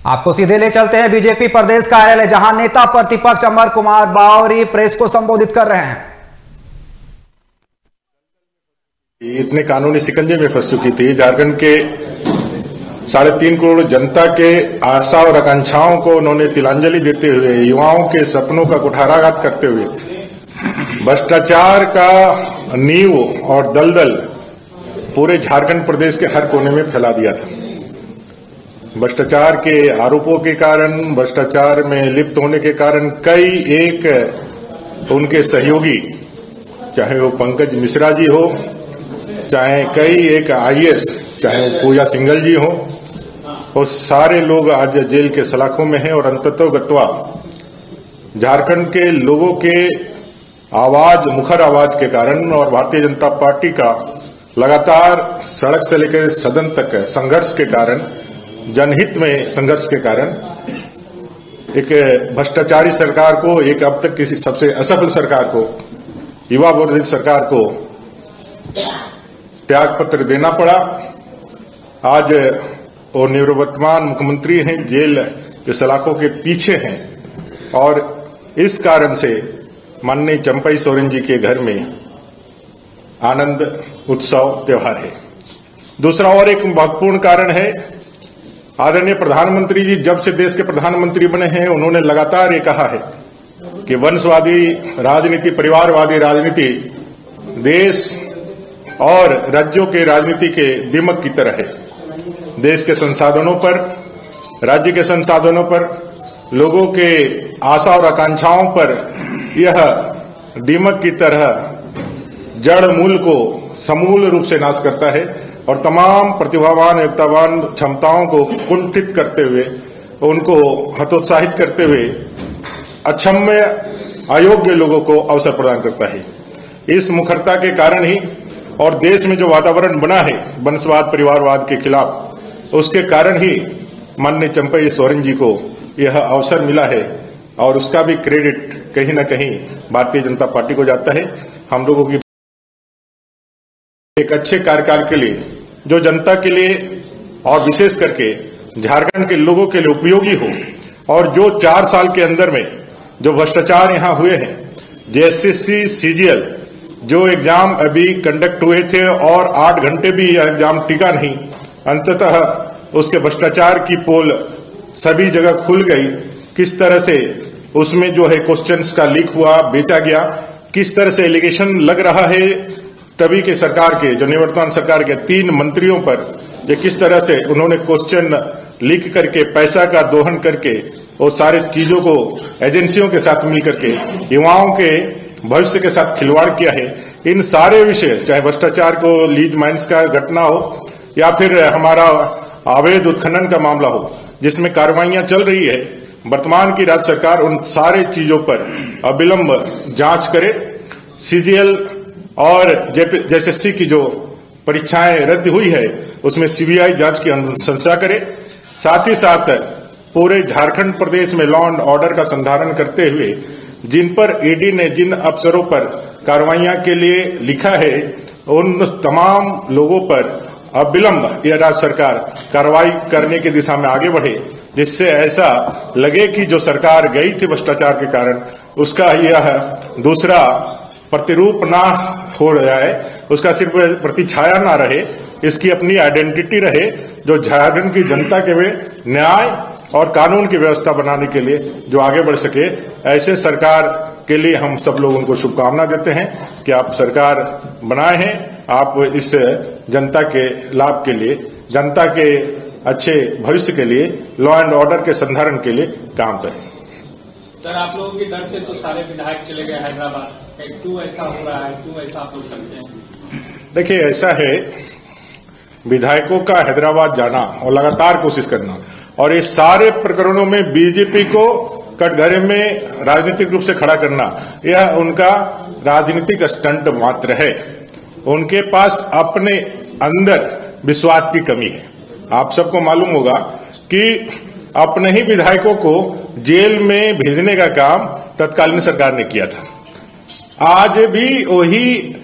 आपको सीधे ले चलते हैं बीजेपी प्रदेश कार्यालय, जहां नेता प्रतिपक्ष अमर कुमार बावरी प्रेस को संबोधित कर रहे हैं। इतने कानूनी शिकंजे में फंस चुकी थी। झारखंड के 3.5 करोड़ जनता के आशा और आकांक्षाओं को उन्होंने तिलांजलि देते हुए, युवाओं के सपनों का कुठाराघात करते हुए भ्रष्टाचार का नींव और दलदल पूरे झारखंड प्रदेश के हर कोने में फैला दिया था। भ्रष्टाचार के आरोपों के कारण, भ्रष्टाचार में लिप्त होने के कारण कई एक उनके सहयोगी, चाहे वो पंकज मिश्रा जी हो, चाहे कई एक IAS, चाहे वो पूजा सिंघल जी हो, वो सारे लोग आज जेल के सलाखों में हैं। और अंततोगत्वा झारखंड के लोगों के आवाज, मुखर आवाज के कारण और भारतीय जनता पार्टी का लगातार सड़क से लेकर सदन तक संघर्ष के कारण, जनहित में संघर्ष के कारण एक भ्रष्टाचारी सरकार को, एक अब तक किसी सबसे असफल सरकार को, युवा वर्धित सरकार को त्याग पत्र देना पड़ा। आज वो निवर्तमान मुख्यमंत्री हैं, जेल के सलाखों के पीछे हैं और इस कारण से माननीय चंपई सोरेन जी के घर में आनंद उत्सव त्योहार है। दूसरा और एक महत्वपूर्ण कारण है, आदरणीय प्रधानमंत्री जी जब से देश के प्रधानमंत्री बने हैं, उन्होंने लगातार ये कहा है कि वंशवादी राजनीति, परिवारवादी राजनीति देश और राज्यों के राजनीति के दीमक की तरह है। देश के संसाधनों पर, राज्य के संसाधनों पर, लोगों के आशा और आकांक्षाओं पर यह दीमक की तरह जड़ मूल को समूल रूप से नाश करता है और तमाम प्रतिभावान, योग्यतावान क्षमताओं को कुंठित करते हुए, उनको हतोत्साहित करते हुए अक्षम्य, अयोग्य लोगों को अवसर प्रदान करता है। इस मुखरता के कारण ही और देश में जो वातावरण बना है वंशवाद, परिवारवाद के खिलाफ, उसके कारण ही माननीय चंपई सोरेन जी को यह अवसर मिला है और उसका भी क्रेडिट कहीं न कहीं भारतीय जनता पार्टी को जाता है। हम लोगों की एक अच्छे कार्यकाल के लिए, जो जनता के लिए और विशेष करके झारखंड के लोगों के लिए उपयोगी हो, और जो 4 साल के अंदर में जो भ्रष्टाचार यहां हुए हैं, JSSC CGL जो एग्जाम अभी कंडक्ट हुए थे और 8 घंटे भी यह एग्जाम टिका नहीं, अंततः उसके भ्रष्टाचार की पोल सभी जगह खुल गई। किस तरह से उसमें जो है क्वेश्चंस का लीक हुआ, बेचा गया, किस तरह से एलिगेशन लग रहा है तभी के सरकार के, जो निवर्तमान सरकार के 3 मंत्रियों पर, जो किस तरह से उन्होंने क्वेश्चन लीक करके, पैसा का दोहन करके, वो सारे चीजों को एजेंसियों के साथ मिलकर के युवाओं के भविष्य के साथ खिलवाड़ किया है। इन सारे विषय, चाहे भ्रष्टाचार को, लीज माइंस का घटना हो या फिर हमारा अवैध उत्खनन का मामला हो, जिसमें कार्रवाइयां चल रही है, वर्तमान की राज्य सरकार उन सारे चीजों पर अविलंब जांच करे। CGL और JSSC की जो परीक्षाएं रद्द हुई है, उसमें CBI जांच की अनुशंसा करे। साथ ही साथ पूरे झारखंड प्रदेश में लॉ एंड ऑर्डर का संधारण करते हुए जिन पर ED ने जिन अफसरों पर कार्रवाइयां के लिए लिखा है, उन तमाम लोगों पर अविलंब यह राज्य सरकार कार्रवाई करने की दिशा में आगे बढ़े, जिससे ऐसा लगे कि जो सरकार गई थी भ्रष्टाचार के कारण, उसका यह दूसरा प्रतिरूप ना हो जाए, उसका सिर्फ प्रतिछाया ना रहे, इसकी अपनी आइडेंटिटी रहे, जो झारखंड की जनता के वे न्याय और कानून की व्यवस्था बनाने के लिए जो आगे बढ़ सके। ऐसे सरकार के लिए हम सब लोग उनको शुभकामना देते हैं कि आप सरकार बनाए हैं, आप इस जनता के लाभ के लिए, जनता के अच्छे भविष्य के लिए, लॉ एंड ऑर्डर के संधारण के लिए काम करें। सर, आप लोगों के डर से तो सारे विधायक चले गए हैदराबाद, क्यों ऐसा हो रहा है, क्यों ऐसा आप लोग करते हैं? देखिए, ऐसा है, विधायकों का हैदराबाद जाना और लगातार कोशिश करना और ये सारे प्रकरणों में बीजेपी को कटघरे में राजनीतिक रूप से खड़ा करना, यह उनका राजनीतिक स्टंट मात्र है। उनके पास अपने अंदर विश्वास की कमी है। आप सबको मालूम होगा कि अपने ही विधायकों को जेल में भेजने का काम तत्कालीन सरकार ने किया था। आज भी वही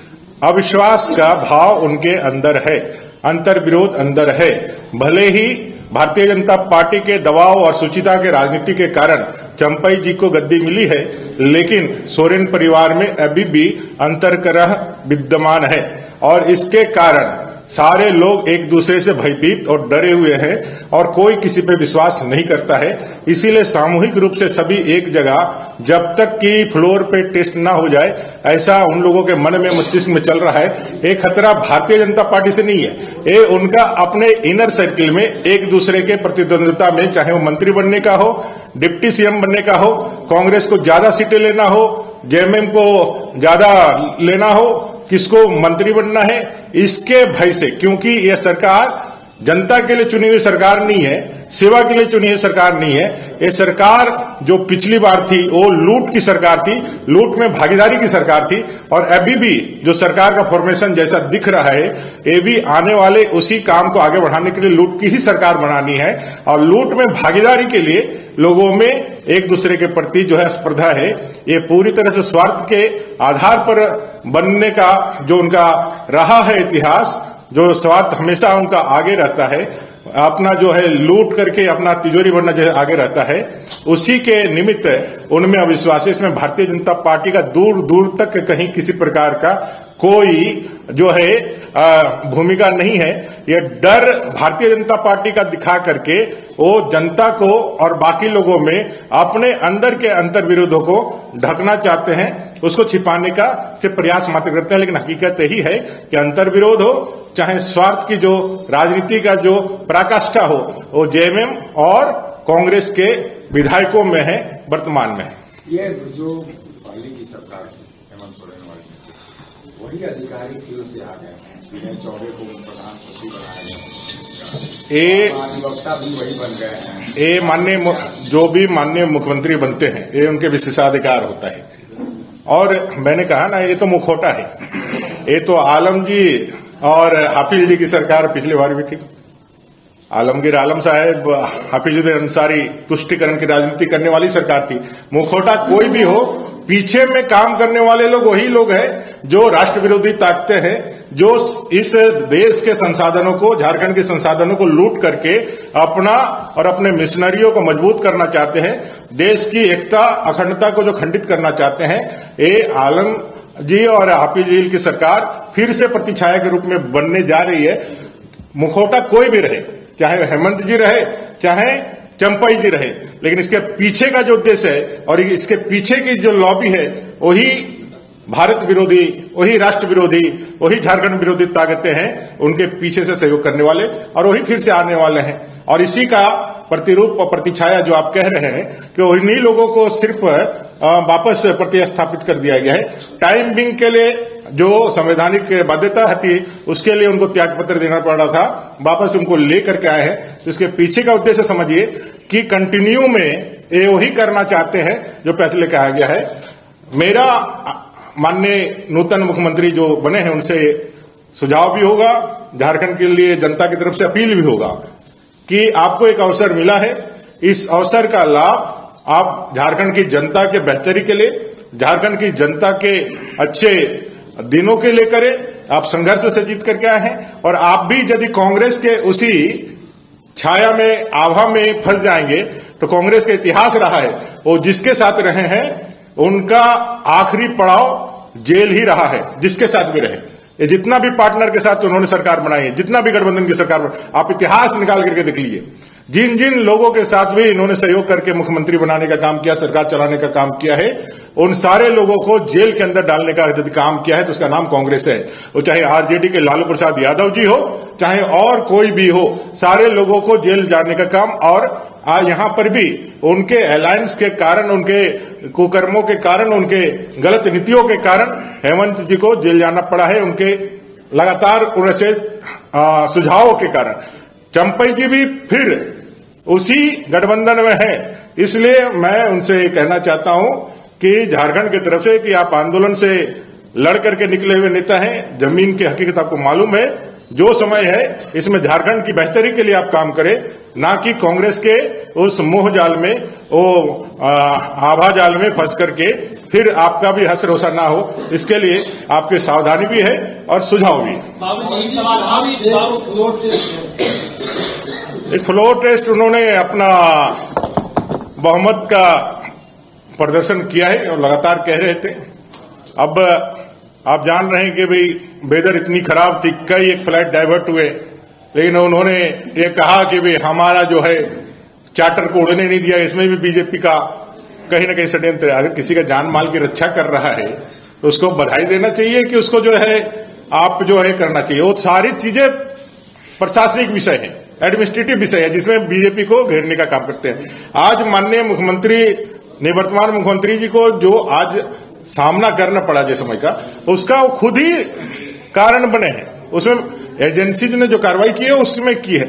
अविश्वास का भाव उनके अंदर है, अंतर विरोध अंदर है। भले ही भारतीय जनता पार्टी के दबाव और सुचिता के राजनीति के कारण चंपई जी को गद्दी मिली है, लेकिन सोरेन परिवार में अभी भी अंतर्कलह विद्यमान है और इसके कारण सारे लोग एक दूसरे से भयभीत और डरे हुए हैं और कोई किसी पे विश्वास नहीं करता है। इसीलिए सामूहिक रूप से सभी एक जगह जब तक कि फ्लोर पे टेस्ट ना हो जाए, ऐसा उन लोगों के मन में मस्तिष्क में चल रहा है। ये खतरा भारतीय जनता पार्टी से नहीं है, ये उनका अपने इनर सर्किल में एक दूसरे के प्रतिद्वंद्विता में, चाहे वो मंत्री बनने का हो, डिप्टी सीएम बनने का हो, कांग्रेस को ज्यादा सीटें लेना हो, जेएमएम को ज्यादा लेना हो, किसको मंत्री बनना है, इसके भय से। क्योंकि यह सरकार जनता के लिए चुनी हुई सरकार नहीं है, सेवा के लिए चुनी हुई सरकार नहीं है। ये सरकार जो पिछली बार थी वो लूट की सरकार थी, लूट में भागीदारी की सरकार थी। और अभी भी जो सरकार का फॉर्मेशन जैसा दिख रहा है, ये भी आने वाले उसी काम को आगे बढ़ाने के लिए लूट की ही सरकार बनानी है। और लूट में भागीदारी के लिए लोगों में एक दूसरे के प्रति जो है स्पर्धा है, ये पूरी तरह से स्वार्थ के आधार पर बनने का जो उनका रहा है इतिहास, जो स्वार्थ हमेशा उनका आगे रहता है, अपना जो है लूट करके अपना तिजोरी भरना जो है आगे रहता है, उसी के निमित्त उनमें अविश्वास है। इसमें भारतीय जनता पार्टी का दूर दूर तक कहीं किसी प्रकार का कोई जो है भूमिका नहीं है। ये डर भारतीय जनता पार्टी का दिखा करके वो जनता को और बाकी लोगों में अपने अंदर के अंतर विरोधों को ढकना चाहते हैं, उसको छिपाने का से प्रयास मात्र करते हैं। लेकिन हकीकत यही है कि अंतर विरोध हो, चाहे स्वार्थ की जो राजनीति का जो पराकाष्ठा हो, वो जेएमएम और कांग्रेस के विधायकों में है, वर्तमान में है। ये जो पहले की सरकार थी हेमंत सोरेन वाली, वही अधिकारी फिर से आ गए हैं। विनय चौबे को प्रधान सचिव बनाया गया, अधिवक्ता भी वही बन गए हैं। ये माननीय जो भी माननीय मुख्यमंत्री बनते हैं, ये उनके विशेषाधिकार होता है। और मैंने कहा ना, ये तो मुखौटा है। ये तो आलम जी और हाफिज जी की सरकार पिछली बार भी थी। आलमगीर आलम साहब, हाफिजुद्दीन अंसारी, तुष्टिकरण की राजनीति करने वाली सरकार थी। मुखौटा कोई भी हो, पीछे में काम करने वाले लोग वही लोग हैं जो राष्ट्र विरोधी ताकतें हैं, जो इस देश के संसाधनों को, झारखंड के संसाधनों को लूट करके अपना और अपने मिशनरियों को मजबूत करना चाहते हैं, देश की एकता अखंडता को जो खंडित करना चाहते हैं। ये आलम जी और हाफिज जी की सरकार फिर से प्रतिछाया के रूप में बनने जा रही है। मुखौटा कोई भी रहे, चाहे हेमंत जी रहे, चाहे चंपई जी रहे, लेकिन इसके पीछे का जो उद्देश्य है और इसके पीछे की जो लॉबी है, वही भारत विरोधी, वही राष्ट्र विरोधी, वही झारखंड विरोधी ताकतें हैं, उनके पीछे से सहयोग करने वाले, और वही फिर से आने वाले हैं। और इसी का प्रतिरूप और प्रतिछाया जो आप कह रहे हैं कि उन्हीं लोगों को सिर्फ वापस प्रतिस्थापित कर दिया गया है। टाइम बिंग के लिए जो संवैधानिक बाध्यता थी, उसके लिए उनको त्यागपत्र देना पड़ रहा था, वापस उनको लेकर के आए हैं। तो इसके पीछे का उद्देश्य समझिए कि कंटिन्यू में ये वही करना चाहते हैं जो पहले कहा गया है। मेरा माननीय नूतन मुख्यमंत्री जो बने हैं, उनसे सुझाव भी होगा, झारखंड के लिए जनता की तरफ से अपील भी होगा कि आपको एक अवसर मिला है, इस अवसर का लाभ आप झारखंड की जनता के बेहतरी के लिए, झारखंड की जनता के अच्छे दिनों के लिए करें। आप संघर्ष से जीत करके आए हैं, और आप भी यदि कांग्रेस के उसी छाया में, आभा में फंस जाएंगे, तो कांग्रेस का इतिहास रहा है, वो जिसके साथ रहे हैं उनका आखिरी पड़ाव जेल ही रहा है, जिसके साथ भी रहे। ये जितना भी पार्टनर के साथ उन्होंने सरकार बनाई है, जितना भी गठबंधन की सरकार, आप इतिहास निकाल करके देख लीजिए, जिन जिन लोगों के साथ भी इन्होंने सहयोग करके मुख्यमंत्री बनाने का काम किया, सरकार चलाने का काम किया है, उन सारे लोगों को जेल के अंदर डालने का यदि काम किया है तो उसका नाम कांग्रेस है। वो चाहे आरजेडी के लालू प्रसाद यादव जी हो, चाहे और कोई भी हो, सारे लोगों को जेल जाने का काम। और यहां पर भी उनके अलायंस के कारण, उनके कुकर्मों के कारण, उनके गलत नीतियों के कारण हेमंत जी को जेल जाना पड़ा है, उनके लगातार उनसे सुझावों के कारण। चंपई जी भी फिर उसी गठबंधन में है। इसलिए मैं उनसे कहना चाहता हूं कि झारखंड की तरफ से कि आप आंदोलन से लड़ करके निकले हुए नेता हैं, जमीन की हकीकत आपको मालूम है। जो समय है इसमें झारखंड की बेहतरी के लिए आप काम करें, ना कि कांग्रेस के उस मोह जाल में, वो आभा जाल में फंस करके फिर आपका भी हश्र रोसा ना हो। इसके लिए आपकी सावधानी भी है और सुझाव भी है। एक फ्लोर टेस्ट उन्होंने अपना बहुमत का प्रदर्शन किया है और लगातार कह रहे थे। अब आप जान रहे हैं कि भाई वेदर इतनी खराब थी, कई एक फ्लाइट डाइवर्ट हुए, लेकिन उन्होंने ये कहा कि भाई हमारा जो है चार्टर को उड़ने नहीं दिया। इसमें भी बीजेपी का कहीं ना कहीं षड्यंत्र है। अगर किसी का जान माल की रक्षा कर रहा है तो उसको बधाई देना चाहिए कि उसको जो है आप जो है करना चाहिए। वो सारी चीजें प्रशासनिक विषय है, एडमिनिस्ट्रेटिव विषय है, जिसमें बीजेपी को घेरने का काम करते हैं। आज माननीय मुख्यमंत्री, निवर्तमान मुख्यमंत्री जी को जो आज सामना करना पड़ा जिस समय का, उसका वो खुद ही कारण बने हैं। उसमें एजेंसी ने जो कार्रवाई की है उसमें की है।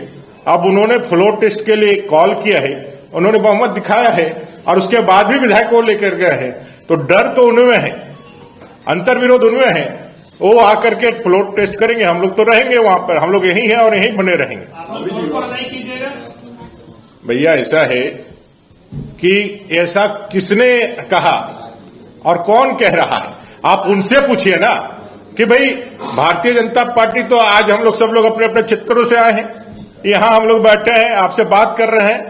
अब उन्होंने फ्लोर टेस्ट के लिए कॉल किया है, उन्होंने बहुमत दिखाया है और उसके बाद भी विधायक को लेकर गए हैं, तो डर तो उनमें है, अंतर्विरोध उनमें है। वो आकर के फ्लोर टेस्ट करेंगे, हम लोग तो रहेंगे वहां पर, हम लोग यही हैं और यहीं बने रहेंगे। भैया ऐसा है कि ऐसा किसने कहा और कौन कह रहा है, आप उनसे पूछिए ना कि भाई भारतीय जनता पार्टी तो आज हम लोग सब लोग अपने अपने क्षेत्रों से आए हैं, यहां हम लोग बैठे हैं, आपसे बात कर रहे हैं।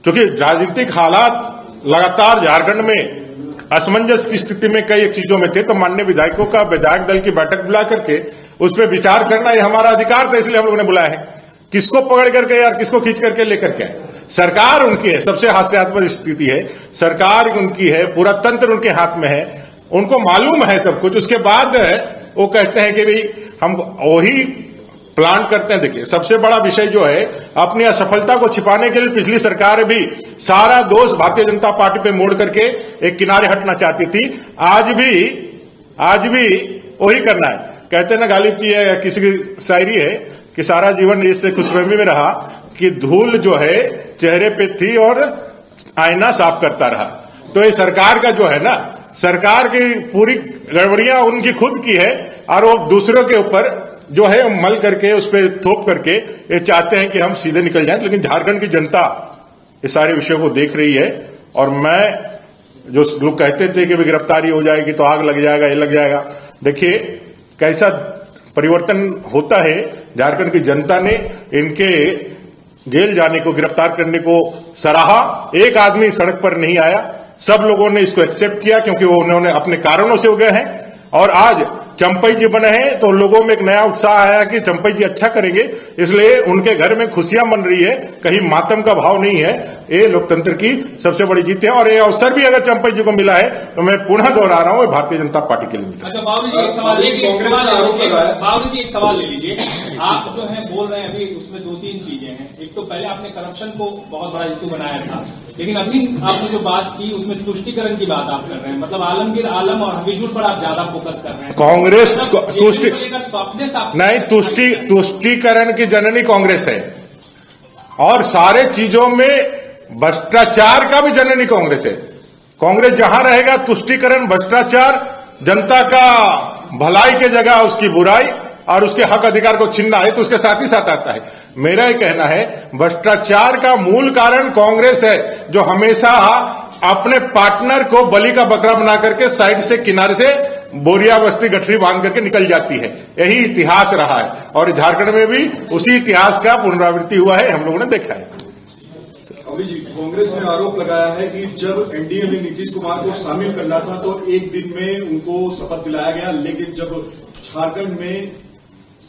क्योंकि राजनीतिक हालात लगातार झारखंड में असमंजस की स्थिति में कई चीजों में थे, तो माननीय विधायकों का विधायक दल की बैठक बुला करके उस पर विचार करना ये हमारा अधिकार था, इसलिए हम लोगों ने बुलाया है। किसको पकड़ करके यार किसको खींच करके लेकर के आए? सरकार उनकी है, सबसे हास्यास्पद स्थिति है, सरकार उनकी है, पूरा तंत्र उनके हाथ में है, उनको मालूम है सब कुछ। उसके बाद वो कहते हैं कि भाई हम वही प्लान करते हैं। देखिए सबसे बड़ा विषय जो है, अपनी असफलता को छिपाने के लिए पिछली सरकार भी सारा दोष भारतीय जनता पार्टी पे मोड़ करके एक किनारे हटना चाहती थी। आज भी वही करना है। कहते हैं ना, गालिब की है किसी की शायरी है कि सारा जीवन इससे खुशफहमी में रहा कि धूल जो है चेहरे पे थी और आईना साफ करता रहा। तो ये सरकार का जो है ना, सरकार की पूरी गड़बड़ियां उनकी खुद की है और वो दूसरों के ऊपर जो है मल करके उस पर थोप करके ये चाहते हैं कि हम सीधे निकल जाएं। लेकिन झारखंड की जनता ये सारे विषयों को देख रही है। और मैं जो लोग कहते थे कि गिरफ्तारी हो जाएगी तो आग लग जाएगा, ये लग जाएगा, देखिए कैसा परिवर्तन होता है। झारखंड की जनता ने इनके जेल जाने को, गिरफ्तार करने को सराहा। एक आदमी सड़क पर नहीं आया, सब लोगों ने इसको एक्सेप्ट किया क्योंकि वो उन्होंने अपने कारणों से हो गए हैं। और आज चंपई जी बने हैं तो लोगों में एक नया उत्साह आया कि चंपई जी अच्छा करेंगे, इसलिए उनके घर में खुशियां मन रही है, कहीं मातम का भाव नहीं है। ये लोकतंत्र की सबसे बड़ी जीत है और ये अवसर भी अगर चंपई जी को मिला है तो मैं पुनः दोहरा रहा हूं, भारतीय जनता पार्टी के लिए मिला। अच्छा बाबू जी, एक सवाल ले लीजिए, बाबू जी एक सवाल ले लीजिए। आप जो है बोल रहे हैं अभी, उसमें दो तीन चीजें हैं। एक तो पहले आपने करप्शन को बहुत बड़ा इशू बनाया था, लेकिन अभी आपने जो बात की उसमें तुष्टीकरण की बात आप कर रहे हैं। मतलब आलमगीर आलम और हबीजुल पर आप ज्यादा फोकस कर रहे हैं। कांग्रेस नहीं, नहीं, तुष्टीकरण की जननी कांग्रेस है और सारे चीजों में भ्रष्टाचार का भी जननी कांग्रेस है। कांग्रेस जहां रहेगा तुष्टीकरण, भ्रष्टाचार, जनता का भलाई के जगह उसकी बुराई और उसके हक अधिकार को छीनना है, तो उसके साथ ही साथ आता है। मेरा ये कहना है भ्रष्टाचार का मूल कारण कांग्रेस है, जो हमेशा अपने पार्टनर को बलि का बकरा बना करके साइड से, किनारे से बोरिया बस्ती गठरी बांध करके निकल जाती है। यही इतिहास रहा है और झारखंड में भी उसी इतिहास का पुनरावृत्ति हुआ है, हम लोगों ने देखा है। अभी जी कांग्रेस ने आरोप लगाया है कि जब एनडीए में नीतीश कुमार को शामिल करना था तो एक दिन में उनको शपथ दिलाया गया, लेकिन जब झारखंड में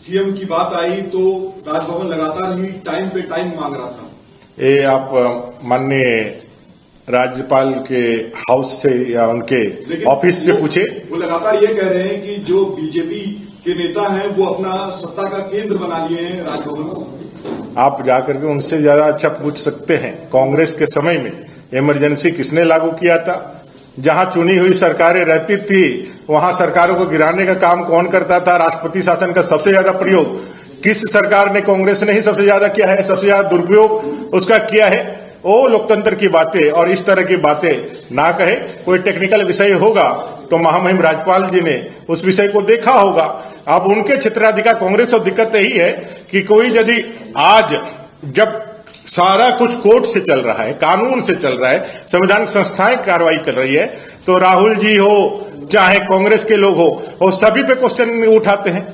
सीएम की बात आई तो राजभवन लगातार ही टाइम पे टाइम मांग रहा था। ये आप माननीय राज्यपाल के हाउस से या उनके ऑफिस से पूछे। वो लगातार ये कह रहे हैं कि जो बीजेपी के नेता हैं वो अपना सत्ता का केंद्र बना लिए हैं राजभवन को। आप जाकर के उनसे ज्यादा अच्छा पूछ सकते हैं, कांग्रेस के समय में इमरजेंसी किसने लागू किया था? जहां चुनी हुई सरकारें रहती थी वहां सरकारों को गिराने का काम कौन करता था? राष्ट्रपति शासन का सबसे ज्यादा प्रयोग किस सरकार ने, कांग्रेस ने ही सबसे ज्यादा किया है, सबसे ज्यादा दुरुपयोग उसका किया है। वो लोकतंत्र की बातें और इस तरह की बातें ना कहे। कोई टेक्निकल विषय होगा तो महामहिम राज्यपाल जी ने उस विषय को देखा होगा। अब उनके क्षेत्राधिकार कांग्रेस को दिक्कत यही है कि कोई यदि आज जब सारा कुछ कोर्ट से चल रहा है, कानून से चल रहा है, संवैधानिक संस्थाएं कार्रवाई कर रही है, तो राहुल जी हो चाहे कांग्रेस के लोग हो वो सभी पे क्वेश्चन उठाते हैं।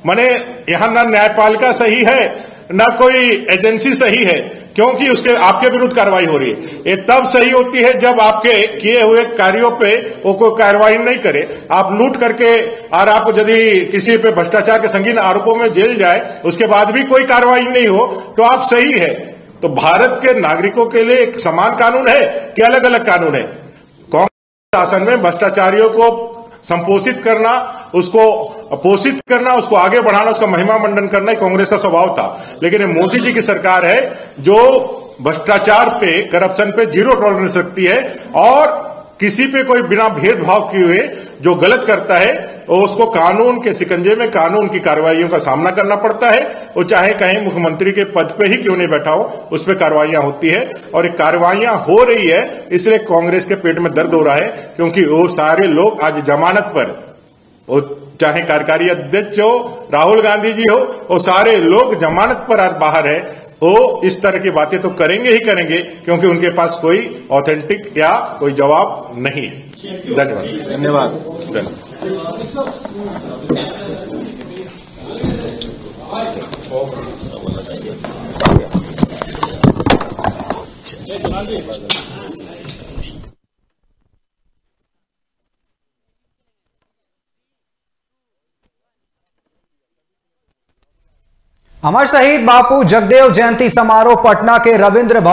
माने यहां ना न्यायपालिका सही है ना कोई एजेंसी सही है, क्योंकि उसके आपके विरुद्ध कार्रवाई हो रही है। ये तब सही होती है जब आपके किए हुए कार्यों पे वो कोई कार्रवाई नहीं करे। आप लूट करके और आप यदि किसी पे भ्रष्टाचार के संगीन आरोपों में जेल जाए, उसके बाद भी कोई कार्रवाई नहीं हो, तो आप सही है। तो भारत के नागरिकों के लिए एक समान कानून है कि अलग अलग कानून है? कांग्रेस शासन में भ्रष्टाचारियों को संपोषित करना, उसको पोषित करना, उसको आगे बढ़ाना, उसका महिमा मंडन करना कांग्रेस का स्वभाव था। लेकिन ये मोदी जी की सरकार है जो भ्रष्टाचार पे, करप्शन पे जीरो टॉलरेंस रखती है और किसी पे कोई बिना भेदभाव किए हुए जो गलत करता है उसको कानून के शिकंजे में, कानून की कार्रवाइयों का सामना करना पड़ता है। वो चाहे कहीं मुख्यमंत्री के पद पे ही क्यों नहीं बैठा हो, उस पर कार्रवाइयां होती है और ये कार्रवाइयां हो रही है। इसलिए कांग्रेस के पेट में दर्द हो रहा है, क्योंकि वो सारे लोग आज जमानत पर, वो चाहे कार्यकारी अध्यक्ष हो, राहुल गांधी जी हो, वो सारे लोग जमानत पर आज बाहर है। वो इस तरह की बातें तो करेंगे ही करेंगे, क्योंकि उनके पास कोई ऑथेंटिक या कोई जवाब नहीं है। धन्यवाद। धन्यवाद। अमर शहीद बापू जगदेव जयंती समारोह पटना के रविंद्र